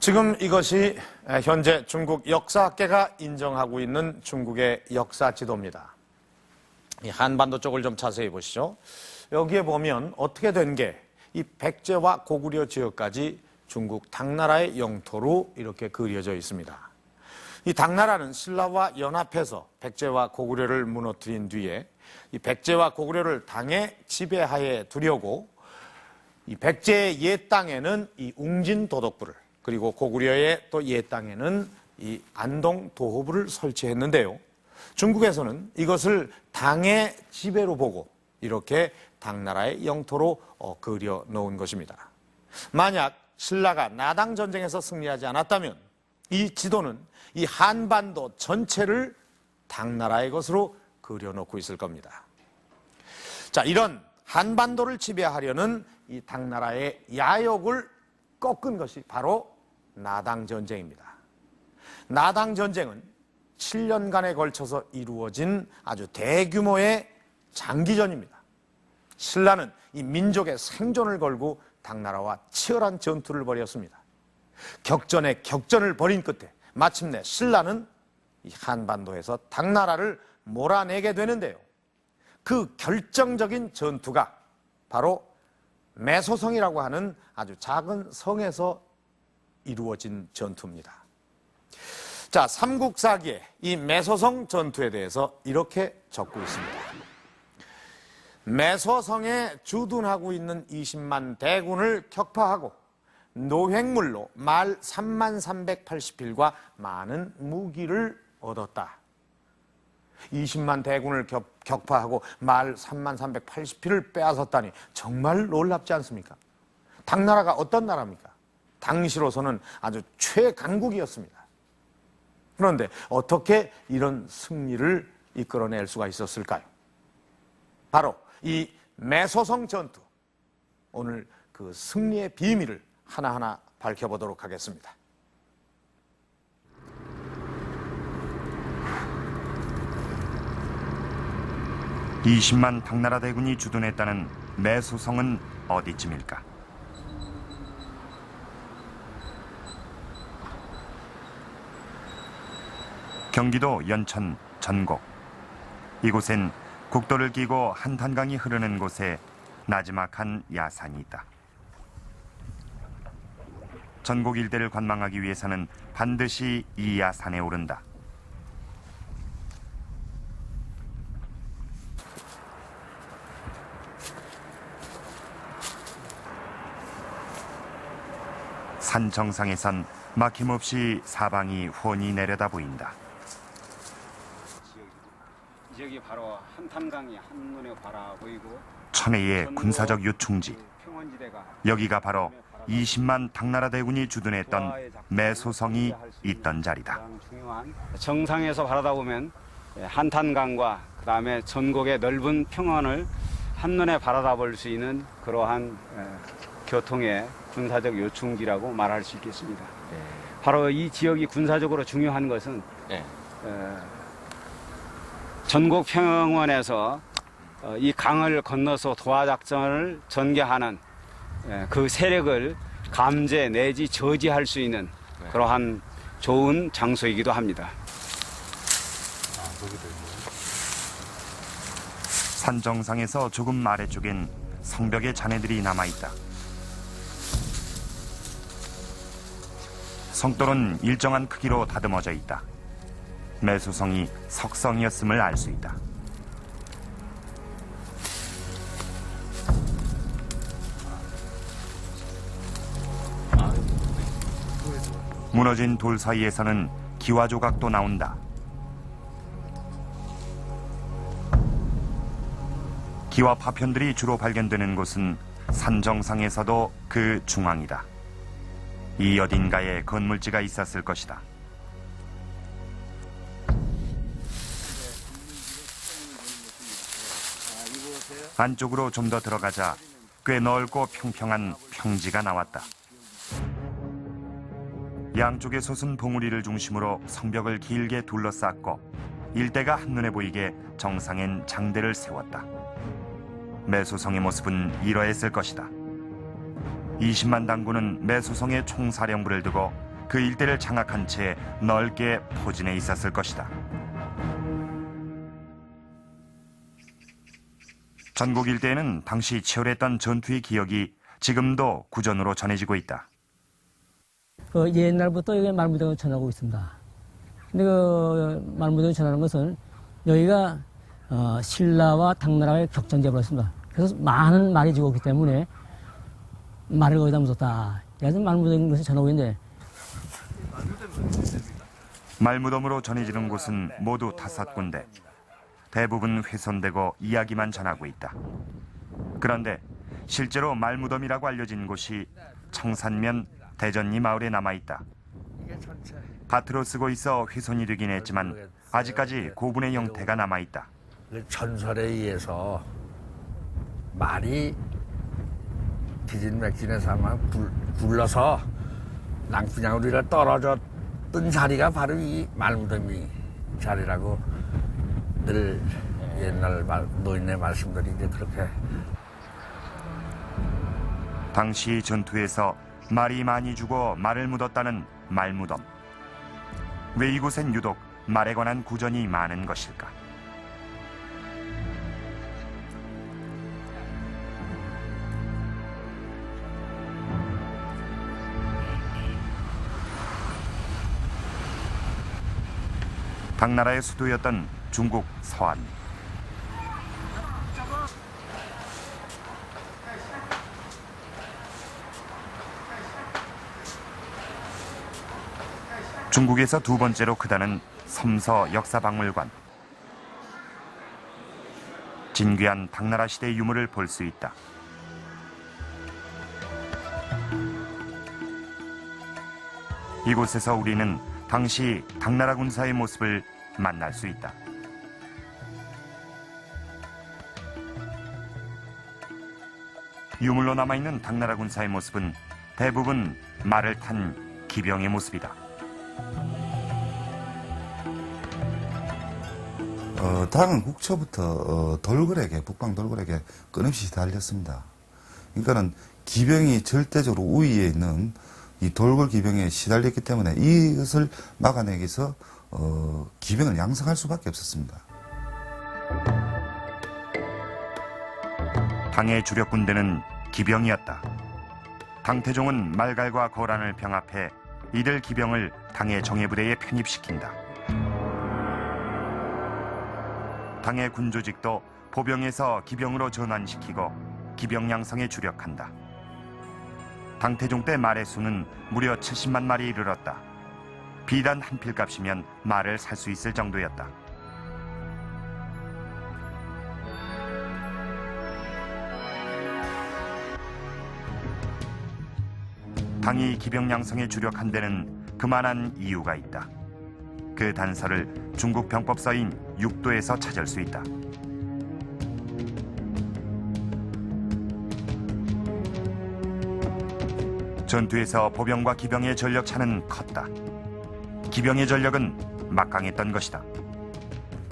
지금 이것이 현재 중국 역사학계가 인정하고 있는 중국의 역사 지도입니다. 이 한반도 쪽을 좀 자세히 보시죠. 여기에 보면 어떻게 된 게 이 백제와 고구려 지역까지 중국 당나라의 영토로 이렇게 그려져 있습니다. 이 당나라는 신라와 연합해서 백제와 고구려를 무너뜨린 뒤에 이 백제와 고구려를 당의 지배하에 두려고 이 백제의 옛 땅에는 이 웅진 도덕부를, 그리고 고구려의 또 옛 땅에는 이 안동 도호부를 설치했는데요. 중국에서는 이것을 당의 지배로 보고 이렇게 당나라의 영토로 그려 놓은 것입니다. 만약 신라가 나당 전쟁에서 승리하지 않았다면 이 지도는 이 한반도 전체를 당나라의 것으로 그려놓고 있을 겁니다. 자, 이런 한반도를 지배하려는 이 당나라의 야욕을 꺾은 것이 바로 나당 전쟁입니다. 나당 전쟁은 7년간에 걸쳐서 이루어진 아주 대규모의 장기전입니다. 신라는 이 민족의 생존을 걸고 당나라와 치열한 전투를 벌였습니다. 격전에 격전을 벌인 끝에 마침내 신라는 이 한반도에서 당나라를 몰아내게 되는데요. 그 결정적인 전투가 바로 매소성이라고 하는 아주 작은 성에서 이루어진 전투입니다. 자, 삼국사기에 이 매소성 전투에 대해서 이렇게 적고 있습니다. 매소성에 주둔하고 있는 20만 대군을 격파하고 노획물로 말 3380필과 많은 무기를 얻었다. 20만 대군을 격파하고 말 3380필을 빼앗았다니 정말 놀랍지 않습니까? 당나라가 어떤 나라입니까? 당시로서는 아주 최강국이었습니다. 그런데 어떻게 이런 승리를 이끌어낼 수가 있었을까요? 바로 이 매소성 전투, 오늘 그 승리의 비밀을 하나하나 밝혀보도록 하겠습니다. (20만) 당나라 대군이 주둔했다는 매소성은 어디쯤일까? 경기도 연천 전곡. 이곳엔 국도를 끼고 한탄강이 흐르는 곳에 나지막한 야산이 있다. 전곡 일대를 관망하기 위해서는 반드시 이 야산에 오른다. 산 정상에선 막힘없이 사방이 훤히 내려다 보인다. 지역이 바로 한탄강이 한눈에 바라 보이고 천혜의 군사적 요충지. 여기가 바로 20만 당나라 대군이 주둔했던 매소성이 있던 자리다. 정상에서 바라다 보면 한탄강과 그다음에 전국의 넓은 평원을 한눈에 바라다 볼 수 있는 그러한 교통의 군사적 요충지라고 말할 수 있겠습니다. 바로 이 지역이 군사적으로 중요한 것은 전곡 평원에서 이 강을 건너서 도하작전을 전개하는 그 세력을 감제 내지 저지할 수 있는 그러한 좋은 장소이기도 합니다. 산 정상에서 조금 아래쪽엔 성벽의 잔해들이 남아있다. 성돌은 일정한 크기로 다듬어져 있다. 매소성이 석성이었음을 알 수 있다. 무너진 돌 사이에서는 기와 조각도 나온다. 기와 파편들이 주로 발견되는 곳은 산 정상에서도 그 중앙이다. 이 어딘가에 건물지가 있었을 것이다. 안쪽으로 좀 더 들어가자 꽤 넓고 평평한 평지가 나왔다. 양쪽에 솟은 봉우리를 중심으로 성벽을 길게 둘러쌌고 일대가 한눈에 보이게 정상엔 장대를 세웠다. 매소성의 모습은 이러했을 것이다. 20만 당군은 매소성에 총사령부를 두고 그 일대를 장악한 채 넓게 포진해 있었을 것이다. 전국 일대에는 당시 치열했던 전투의 기억이 지금도 구전으로 전해지고 있다. 옛날부터 여기 말무덤을 전하고 있습니다. 근데 그 말무덤을 전하는 것은 여기가 신라와 당나라의 격전지가 벌었습니다. 그래서 많은 말이 죽었기 때문에 말을 거기다 묻었다. 그래서 말무덤인 것을 전하고 있는데 말무덤으로 전해지는 곳은 모두 5군데. 대부분 훼손되고 이야기만 전하고 있다. 그런데 실제로 말무덤이라고 알려진 곳이 청산면 대전리 마을에 남아있다. 밭으로 쓰고 있어 훼손이 되긴 했지만 아직까지 고분의 형태가 남아있다. 그 전설에 의해서 말이 기진맥진해서 아마 굴러서 낭비냥으로 떨어졌던 자리가 바로 이 말무덤이 자리라고 늘 옛날 노인의 말씀들이 이제 그렇게. 당시 전투에서 말이 많이 죽어 말을 묻었다는 말무덤. 왜 이곳엔 유독 말에 관한 구전이 많은 것일까? 당나라의 수도였던 중국 서안. 중국에서 두 번째로 크다는 섬서 역사박물관. 진귀한 당나라 시대 유물을 볼 수 있다. 이곳에서 우리는 당시 당나라 군사의 모습을 만날 수 있다. 유물로 남아있는 당나라 군사의 모습은 대부분 말을 탄 기병의 모습이다. 당은 국초부터 돌궐에게, 북방 돌궐에게 끊임없이 달렸습니다. 그러니까는 기병이 절대적으로 우위에 있는 이 돌궐 기병에 시달렸기 때문에 이것을 막아내기 위해서 기병을 양성할 수밖에 없었습니다. 당의 주력 군대는 기병이었다. 당태종은 말갈과 거란을 병합해 이들 기병을 당의 정예부대에 편입시킨다. 당의 군조직도 보병에서 기병으로 전환시키고 기병 양성에 주력한다. 당태종 때 말의 수는 무려 70만 마리에 이르렀다. 비단 한 필값이면 말을 살 수 있을 정도였다. 당이 기병 양성에 주력한 데는 그만한 이유가 있다. 그 단서를 중국 병법서인 육도에서 찾을 수 있다. 전투에서 보병과 기병의 전력 차는 컸다. 기병의 전력은 막강했던 것이다.